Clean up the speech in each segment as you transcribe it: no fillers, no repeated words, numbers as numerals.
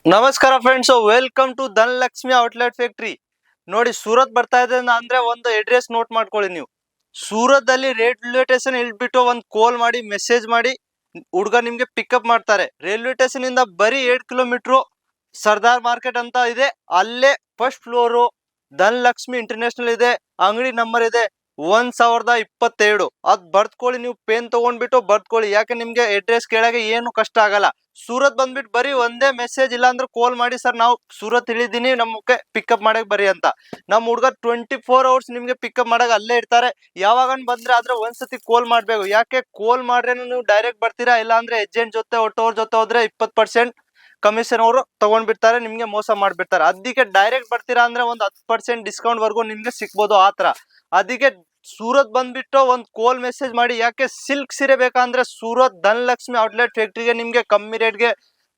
ನಮಸ್ಕಾರ friends, welcome to Dhanalakshmi outlet factory. ನೋಡಿ, ಸೂರತ್ ಬರ್ತಾ ಇದೆ ಅಂದ್ರೆ ಒಂದು ಅಡ್ರೆಸ್ ನೋಟ್ ಮಾಡ್ಕೊಳ್ಳಿ ನೀವು. ಸೂರತ್ ಅಲ್ಲಿ ರೈಲ್ವೆ ಸ್ಟೇಷನ್ ಇಳ್ಬಿಟ್ಟು ಒಂದು ಕಾಲ್ ಮಾಡಿ ಮೆಸೇಜ್ ಮಾಡಿ ಹುಡುಗ ನಿಮ್ಗೆ ಪಿಕಪ್ ಮಾಡ್ತಾರೆ. ರೈಲ್ವೆ ಸ್ಟೇಷನ್ ಇಂದ ಬರೀ 7 ಕಿಲೋಮೀಟರ್ ಸರ್ದಾರ್ ಮಾರ್ಕೆಟ್ ಅಂತ ಇದೆ. ಅಲ್ಲೇ ಫಸ್ಟ್ ಫ್ಲೋರು ಧನಲಕ್ಷ್ಮಿ ಇಂಟರ್ನ್ಯಾಷನಲ್ ಇದೆ. ಅಂಗಡಿ ನಂಬರ್ ಇದೆ 1022. ಅದ್ ಬರ್ದ್ಕೊಳ್ಳಿ, ನೀವು ಪೇನ್ ತಗೊಂಡ್ಬಿಟ್ಟು ಬರ್ದ್ಕೊಳ್ಳಿ. ಯಾಕೆ ನಿಮ್ಗೆ ಅಡ್ರೆಸ್ ಕೇಳಾಗೆ ಏನು ಕಷ್ಟ ಆಗಲ್ಲ. ಸೂರತ್ ಬಂದ್ಬಿಟ್ಟು ಬರೀ ಒಂದೇ ಮೆಸೇಜ್ ಇಲ್ಲ ಅಂದ್ರೆ ಕಾಲ್ ಮಾಡಿ, ಸರ್ ನಾವು ಸೂರತ್ ಇಳಿದೀನಿ, ನಮಗೆ ಪಿಕಪ್ ಮಾಡಕ್ ಬರಿ ಅಂತ. ನಮ್ಮ ಹುಡುಗ 24 hours ನಿಮ್ಗೆ ಪಿಕಪ್ ಮಾಡಕ್ ಅಲ್ಲೇ ಇರ್ತಾರೆ. ಯಾವಾಗ ಬಂದ್ರೆ ಆದ್ರೆ ಒಂದ್ಸತಿ ಕಾಲ್ ಮಾಡ್ಬೇಕು. ಯಾಕೆ ಕಾಲ್ ಮಾಡ್ರೇನು ನೀವು ಡೈರೆಕ್ಟ್ ಬರ್ತೀರಾ, ಇಲ್ಲ ಅಂದ್ರೆ ಏಜೆಂಟ್ ಜೊತೆ ಒಟ್ಟೋರ್ ಜೊತೆ ಹೋದ್ರೆ 20% ಕಮಿಷನ್ ಅವರು ತಗೊಂಡ್ಬಿಡ್ತಾರೆ, ನಿಮ್ಗೆ ಮೋಸ ಮಾಡ್ಬಿಡ್ತಾರೆ. ಅದಕ್ಕೆ ಡೈರೆಕ್ಟ್ ಬರ್ತೀರಾ ಅಂದ್ರೆ ಒಂದು 10% ಡಿಸ್ಕೌಂಟ್ ವರ್ಗು ನಿಮ್ಗೆ ಸಿಕ್ಬೋದು ಆತರ. ಅದಕ್ಕೆ ಸೂರತ್ ಬಂದ್ಬಿಟ್ಟು ಒಂದು ಕಾಲ್ ಮೆಸೇಜ್ ಮಾಡಿ. ಯಾಕೆ ಸಿಲ್ಕ್ ಸೀರೆ ಬೇಕಂದ್ರೆ ಸೂರತ್ ಧನಲಕ್ಷ್ಮಿ ಔಟ್ಲೆಟ್ ಫ್ಯಾಕ್ಟ್ರಿಗೆ ನಿಮ್ಗೆ ಕಮ್ಮಿ ರೇಟ್ಗೆ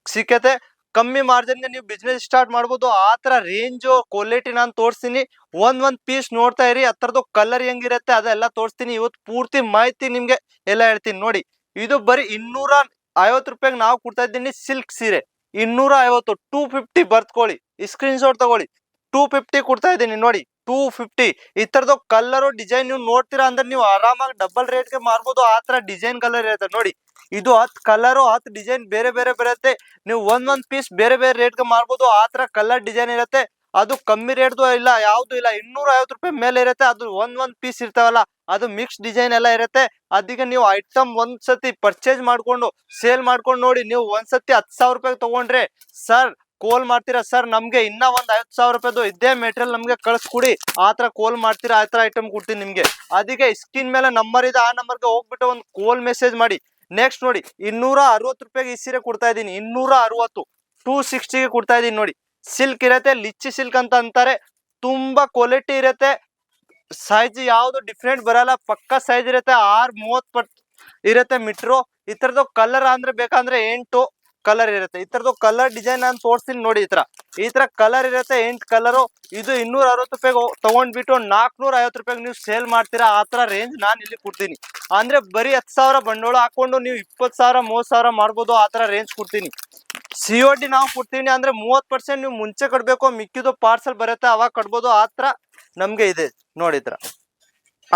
ಸಿಕ್ಕತೆ. ಕಮ್ಮಿ ಮಾರ್ಜಿನ್ಗೆ ನೀವು ಬಿಸ್ನೆಸ್ ಸ್ಟಾರ್ಟ್ ಮಾಡ್ಬೋದು. ಆ ತರ ರೇಂಜು ಕ್ವಾಲಿಟಿ ನಾನು ತೋರಿಸ್ತೀನಿ. ಒಂದ್ ಪೀಸ್ ನೋಡ್ತಾ ಇರಿ. ಅದರದ್ದು ಕಲರ್ ಹೆಂಗಿರುತ್ತೆ ಅದೆಲ್ಲ ತೋರಿಸ್ತೀನಿ. ಇವತ್ತು ಪೂರ್ತಿ ಮಾಹಿತಿ ನಿಮ್ಗೆ ಎಲ್ಲ ಹೇಳ್ತೀನಿ ನೋಡಿ. ಇದು ಬರೀ 250 ರೂಪಾಯಿಗೆ ನಾವು ಕೊಡ್ತಾ ಇದ್ದೀನಿ ಸಿಲ್ಕ್ ಸೀರೆ. 250, 250 ಬರ್ತ್ಕೊಳ್ಳಿ, ಸ್ಕ್ರೀನ್ ಶಾಟ್ ತಗೊಳ್ಳಿ. 250 ಕೊಡ್ತಾ ಇದ್ದೀನಿ ನೋಡಿ, 250. ಈ ತರದ್ದು ಕಲರ್ ಡಿಸೈನ್ ನೀವು ನೋಡ್ತೀರಾ ಅಂದ್ರೆ ನೀವು ಆರಾಮಾಗಿ ಡಬಲ್ ರೇಟ್ಗೆ ಮಾರ್ಬೋದು. ಆ ತರ ಡಿಸೈನ್ ಕಲರ್ ಇರುತ್ತೆ ನೋಡಿ. ಇದು 10 ಕಲರು 10 ಡಿಸೈನ್ ಬೇರೆ ಬೇರೆ ಬರುತ್ತೆ. ನೀವು ಒಂದ್ ಪೀಸ್ ಬೇರೆ ಬೇರೆ ರೇಟ್ಗೆ ಮಾರ್ಬೋದು. ಆ ತರ ಕಲರ್ ಡಿಸೈನ್ ಇರುತ್ತೆ. ಅದು ಕಮ್ಮಿ ರೇಟ್ದು ಇಲ್ಲ, ಯಾವ್ದು ಇಲ್ಲ. 250 ರೂಪಾಯಿ ಮೇಲೆ ಇರುತ್ತೆ. ಅದು ಒಂದ್ ಪೀಸ್ ಇರ್ತಾವಲ್ಲ, ಅದು ಮಿಕ್ಸ್ ಡಿಸೈನ್ ಎಲ್ಲ ಇರುತ್ತೆ. ಅದಕ್ಕೆ ನೀವು ಐಟಮ್ ಒಂದ್ಸತಿ ಪರ್ಚೇಸ್ ಮಾಡ್ಕೊಂಡು ಸೇಲ್ ಮಾಡ್ಕೊಂಡು ನೋಡಿ. ನೀವು ಒಂದ್ಸತಿ 10,000 ರೂಪಾಯಿ ತಗೊಂಡ್ರೆ ಸರ್ ಕಾಲ್ ಮಾಡ್ತೀರಾ, ಸರ್ ನಮ್ಗೆ ಇನ್ನ ಒಂದ್ 50,000 ರೂಪಾಯಿದು ಇದೇ ಮೆಟೀರಿಯಲ್ ನಮ್ಗೆ ಕಳ್ಸ್ಕೊಡಿ, ಆತರ ಕಾಲ್ ಮಾಡ್ತೀರಾ, ಆತರ ಐಟಮ್ ಕೊಡ್ತೀನಿ ನಿಮ್ಗೆ. ಅದಕ್ಕೆ ಸ್ಕ್ರೀನ್ ಮೇಲೆ ನಂಬರ್ ಇದೆ, ಆ ನಂಬರ್ಗೆ ಹೋಗ್ಬಿಟ್ಟು ಒಂದು ಕಾಲ್ ಮೆಸೇಜ್ ಮಾಡಿ. ನೆಕ್ಸ್ಟ್ ನೋಡಿ, 260 ರೂಪಾಯಿಗೆ ಈ ಸೀರೆ ಕೊಡ್ತಾ ಇದ್ದೀನಿ. 260, 260ಗೆ ಕೊಡ್ತಾ ಇದೀನಿ ನೋಡಿ. ಸಿಲ್ಕ್ ಇರತ್ತೆ, ಲಿಚ್ಚಿ ಸಿಲ್ಕ್ ಅಂತ ಅಂತಾರೆ. ತುಂಬಾ ಕ್ವಾಲಿಟಿ ಇರತ್ತೆ. ಸೈಜ್ ಯಾವ್ದು ಡಿಫ್ರೆಂಟ್ ಬರಲ್ಲ, ಪಕ್ಕ ಸೈಜ್ ಇರುತ್ತೆ. 630 ಇರುತ್ತೆ ಮೀಟ್ರು. ಈ ತರದ್ದು ಕಲರ್ ಅಂದ್ರೆ ಬೇಕಂದ್ರೆ 8 ಕಲರ್ ಇರುತ್ತೆ. ಈ ತರದ್ದು ಕಲರ್ ಡಿಸೈನ್ ನಾನು ತೋರಿಸ್ತೀನಿ ನೋಡಿ. ಈ ತರ ಕಲರ್ ಇರುತ್ತೆ, 8 ಕಲರು. ಇದು 260 ರೂಪಾಯಿಗೆ ತಗೊಂಡ್ಬಿಟ್ಟು 450 ರೂಪಾಯಿಗೆ ನೀವು ಸೇಲ್ ಮಾಡ್ತೀರಾ. ಆ ತರ ರೇಂಜ್ ನಾನು ಇಲ್ಲಿ ಕೊಡ್ತೀನಿ. ಅಂದ್ರೆ ಬರೀ 10,000 ಬಂಡವಾಳ ಹಾಕೊಂಡು ನೀವು 20,000 30,000 ಮಾಡ್ಬೋದು. ಆ ತರ ರೇಂಜ್ ಕೊಡ್ತೀನಿ. COD ನಾವು ಕೊಡ್ತೀನಿ ಅಂದ್ರೆ 30% ನೀವು ಮುಂಚೆ ಕಟ್ಬೇಕು, ಮಿಕ್ಕಿದು ಪಾರ್ಸಲ್ ಬರುತ್ತೆ ಅವಾಗ ಕಟ್ಬೋದು. ಆ ತರ ನಮ್ಗೆ ಇದೆ ನೋಡಿ. ಈ ತರ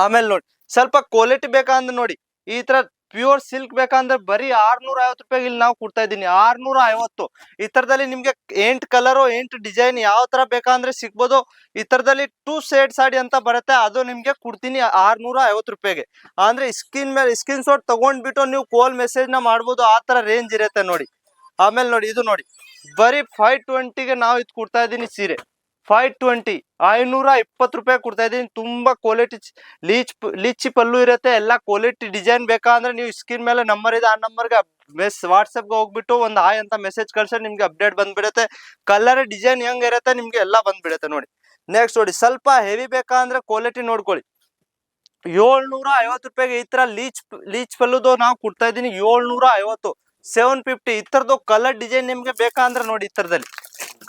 ಆಮೇಲೆ ನೋಡಿ, ಸ್ವಲ್ಪ ಕ್ವಾಲಿಟಿ ಬೇಕಂದ್ರೆ ನೋಡಿ, ಈ ತರ ಪ್ಯೂರ್ ಸಿಲ್ಕ್ ಬೇಕಂದ್ರೆ ಬರೀ 650 ರೂಪಾಯಿಗೆ ಇಲ್ಲಿ ನಾವು ಕೊಡ್ತಾ ಇದ್ದೀನಿ. 650. ಈ ತರದಲ್ಲಿ ನಿಮ್ಗೆ 8 ಕಲರು 8 ಡಿಸೈನ್ ಯಾವ ತರ ಬೇಕಂದ್ರೆ ಸಿಗ್ಬೋದು. ಈ ತರದಲ್ಲಿ 2 ಸೆಟ್ ಸಾಡಿ ಅಂತ ಬರುತ್ತೆ, ಅದು ನಿಮ್ಗೆ ಕೊಡ್ತೀನಿ 650 ರೂಪಾಯಿಗೆ. ಅಂದ್ರೆ ಸ್ಕ್ರೀನ್ ಶಾಟ್ ತಗೊಂಡ್ಬಿಟ್ಟು ನೀವು ಕಾಲ್ ಮೆಸೇಜ್ ನ ಮಾಡ್ಬೋದು. ಆ ತರ ರೇಂಜ್ ಇರುತ್ತೆ ನೋಡಿ. ಆಮೇಲೆ ನೋಡಿ, ಇದು ನೋಡಿ, ಬರೀ 520ಗೆ ನಾವು ಇದು ಕೊಡ್ತಾ ಇದ್ದೀನಿ ಸೀರೆ. 520, 520 ರೂಪಾಯಿ ಕೊಡ್ತಾ ಇದ್ದೀನಿ. ತುಂಬಾ ಕ್ವಾಲಿಟಿ ಲೀಚಿ ಪಲ್ಲು ಇರುತ್ತೆ. ಎಲ್ಲ ಕ್ವಾಲಿಟಿ ಡಿಸೈನ್ ಬೇಕಂದ್ರೆ ನೀವು ಸ್ಕ್ರೀನ್ ಮೇಲೆ ನಂಬರ್ ಇದೆ, ಆ ನಂಬರ್ಗೆ ವಾಟ್ಸಪ್ಗೆ ಹೋಗ್ಬಿಟ್ಟು ಒಂದು ಹಾಯ್ ಅಂತ ಮೆಸೇಜ್ ಕಳ್ಸಿ, ನಿಮ್ಗೆ ಅಪ್ಡೇಟ್ ಬಂದ್ಬಿಡುತ್ತೆ. ಕಲರ್ ಡಿಸೈನ್ ಹೆಂಗ್ ಇರುತ್ತೆ ನಿಮ್ಗೆ ಎಲ್ಲ ಬಂದ್ಬಿಡುತ್ತೆ ನೋಡಿ. ನೆಕ್ಸ್ಟ್ ನೋಡಿ, ಸ್ವಲ್ಪ ಹೆವಿ ಬೇಕಂದ್ರೆ ಕ್ವಾಲಿಟಿ ನೋಡ್ಕೊಳ್ಳಿ. 750 ರೂಪಾಯಿಗೆ ಈ ತರ ಲೀಚ್ ಪಲ್ಲುದು ನಾವು ಕೊಡ್ತಾ ಇದ್ದೀನಿ. 750, 750. ಈ ತರದ್ದು ಕಲರ್ ಡಿಸೈನ್ ನಿಮ್ಗೆ ಬೇಕಂದ್ರೆ ನೋಡಿ, ಈ ತರದಲ್ಲಿ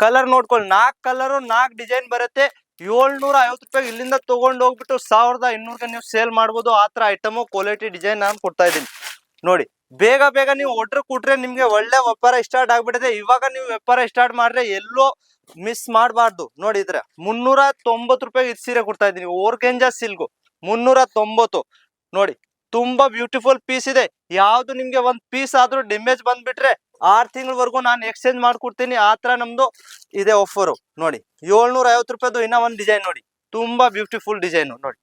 ಕಲರ್ ನೋಡ್ಕೊಳ್ಳಿ. 4 ಕಲರು 4 ಡಿಸೈನ್ ಬರುತ್ತೆ. 750 ರೂಪಾಯಿ ಇಲ್ಲಿಂದ ತಗೊಂಡು ಹೋಗ್ಬಿಟ್ಟು 1,200ಗೆ ನೀವು ಸೇಲ್ ಮಾಡ್ಬೋದು. ಆ ತರ ಐಟಮು ಕ್ವಾಲಿಟಿ ಡಿಸೈನ್ ನಾನು ಕೊಡ್ತಾ ಇದ್ದೀನಿ ನೋಡಿ. ಬೇಗ ಬೇಗ ನೀವು ಆರ್ಡರ್ ಕೊಟ್ರೆ ನಿಮ್ಗೆ ಒಳ್ಳೆ ವ್ಯಾಪಾರ ಸ್ಟಾರ್ಟ್ ಆಗ್ಬಿಟ್ಟಿದೆ. ಇವಾಗ ನೀವು ವ್ಯಾಪಾರ ಸ್ಟಾರ್ಟ್ ಮಾಡ್ರೆ ಎಲ್ಲೋ ಮಿಸ್ ಮಾಡಬಾರ್ದು ನೋಡಿ. ಇದ್ರೆ 390 ರೂಪಾಯಿಗೆ ಇದು ಸೀರೆ ಕೊಡ್ತಾ ಇದ್ದೀನಿ. ಓರ್ಗೆಂಜಾ ಸಿಲ್ಗು 390 ನೋಡಿ. ತುಂಬಾ ಬ್ಯೂಟಿಫುಲ್ ಪೀಸ್ ಇದೆ. ಯಾವ್ದು ನಿಮ್ಗೆ ಒಂದ್ ಪೀಸ್ ಆದ್ರೂ ಡ್ಯಾಮೇಜ್ ಬಂದ್ಬಿಟ್ರೆ 6 ತಿಂಗಳವರೆಗೂ ನಾನು ಎಕ್ಸ್ಚೇಂಜ್ ಮಾಡ್ಕೊಡ್ತೀನಿ. ಆ ತರ ನಮ್ದು ಇದೆ ಆಫರು ನೋಡಿ. 750 ರೂಪಾಯಿದು ಇನ್ನ ಒಂದ್ ಡಿಸೈನ್ ನೋಡಿ, ತುಂಬಾ ಬ್ಯೂಟಿಫುಲ್ ಡಿಸೈನ್ ನೋಡಿ.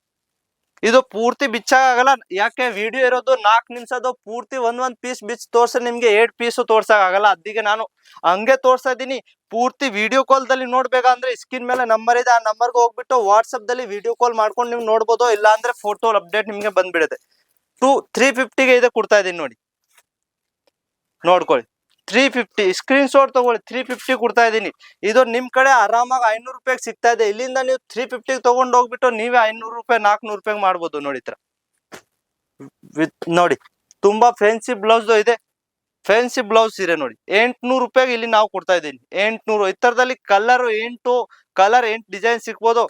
ಇದು ಪೂರ್ತಿ ಬಿಚ್ಚಾಗಲ್ಲ, ಯಾಕೆ ವಿಡಿಯೋ ಇರೋದು 4 ನಿಮಿಷದ್ದು. ಪೂರ್ತಿ ಒಂದ್ ಪೀಸ್ ಬಿಚ್ ತೋರ್ಸ ನಿಮ್ಗೆ 8 ಪೀಸ್ ತೋರ್ಸಕ್ಕಾಗಲ್ಲ. ಅದಕ್ಕೆ ನಾನು ಹಂಗೆ ತೋರ್ಸ್ತಾ ಇದ್ದೀನಿ. ಪೂರ್ತಿ ವಿಡಿಯೋ ಕಾಲ್ ದಲ್ಲಿ ನೋಡ್ಬೇಕಂದ್ರೆ ಸ್ಕ್ರೀನ್ ಮೇಲೆ ನಂಬರ್ ಇದೆ, ಆ ನಂಬರ್ಗೆ ಹೋಗ್ಬಿಟ್ಟು ವಾಟ್ಸಪ್ ದಲ್ಲಿ ವಿಡಿಯೋ ಕಾಲ್ ಮಾಡ್ಕೊಂಡು ನೀವು ನೋಡ್ಬೋದು. ಇಲ್ಲ ಅಂದ್ರೆ ಫೋಟೋ ಅಪ್ಡೇಟ್ ನಿಮ್ಗೆ ಬಂದ್ಬಿಡುತ್ತೆ. 350ಗೆ ಇದೆ ಕೊಡ್ತಾ ಇದೀನಿ ನೋಡಿ, ನೋಡ್ಕೊಳ್ಳಿ. 350 ಸ್ಕ್ರೀನ್ ಶಾಟ್ ತಗೊಳ್ಳಿ. 350 ಕೊಡ್ತಾ ಇದೀನಿ. ಇದು ನಿಮ್ ಕಡೆ ಆರಾಮಾಗಿ 500 ರೂಪಾಯಿಗೆ ಸಿಗ್ತಾ ಇದೆ. ಇಲ್ಲಿಂದ ನೀವು 350 ತಗೊಂಡು ಹೋಗ್ಬಿಟ್ಟು ನೀವೇ 500 ರೂಪಾಯಿ 400 ರೂಪಾಯಿಗೆ ಮಾಡ್ಬೋದು ನೋಡಿ. ನೋಡಿ, ತುಂಬಾ ಫ್ಯಾನ್ಸಿ ಬ್ಲೌಸ್ ಇದೆ. ಫ್ಯಾನ್ಸಿ ಬ್ಲೌಸ್ ಸೀರೆ ನೋಡಿ, 800 ರೂಪಾಯಿಗೆ ಇಲ್ಲಿ ನಾವು ಕೊಡ್ತಾ ಇದ್ದೀನಿ. 800. ಈ ತರದಲ್ಲಿ ಕಲರ್ 8 ಡಿಸೈನ್ ಸಿಗ್ಬೋದು.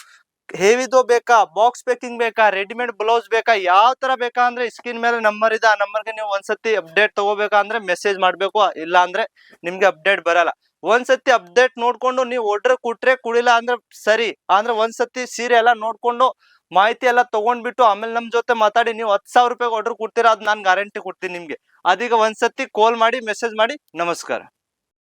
ಹೆವಿದು ಬೇಕಾ, ಬಾಕ್ಸ್ ಪ್ಯಾಕಿಂಗ್ ಬೇಕಾ, ರೆಡಿಮೇಡ್ ಬ್ಲೌಸ್ ಬೇಕಾ, ಯಾವ ತರ ಬೇಕಾ ಅಂದ್ರೆ ಸ್ಕ್ರೀನ್ ಮೇಲೆ ನಂಬರ್ ಇದೆ, ಆ ನಂಬರ್ಗೆ ನೀವು ಒಂದ್ಸತಿ ಅಪ್ಡೇಟ್ ತಗೋಬೇಕಂದ್ರೆ ಮೆಸೇಜ್ ಮಾಡ್ಬೇಕು. ಇಲ್ಲ ಅಂದ್ರೆ ನಿಮ್ಗೆ ಅಪ್ಡೇಟ್ ಬರಲ್ಲ. ಒಂದ್ಸತಿ ಅಪ್ಡೇಟ್ ನೋಡ್ಕೊಂಡು ನೀವು ಆರ್ಡರ್ ಕೊಟ್ರೆ ಕುಡಿಲ್ಲ ಅಂದ್ರೆ ಸರಿ, ಅಂದ್ರೆ ಒಂದ್ಸತಿ ಸೀರೆ ಎಲ್ಲ ನೋಡ್ಕೊಂಡು ಮಾಹಿತಿ ಎಲ್ಲ ತಗೊಂಡ್ಬಿಟ್ಟು ಆಮೇಲೆ ನಮ್ ಜೊತೆ ಮಾತಾಡಿ ನೀವು 10,000 ರೂಪಾಯಿ ಆರ್ಡರ್ ಕೊಡ್ತೀರಾ, ಅದ್ ನಾನ್ ಗ್ಯಾರಂಟಿ ಕೊಡ್ತೀನಿ ನಿಮ್ಗೆ. ಅದೀಗ ಒಂದ್ಸತಿ ಕಾಲ್ ಮಾಡಿ ಮೆಸೇಜ್ ಮಾಡಿ. ನಮಸ್ಕಾರ.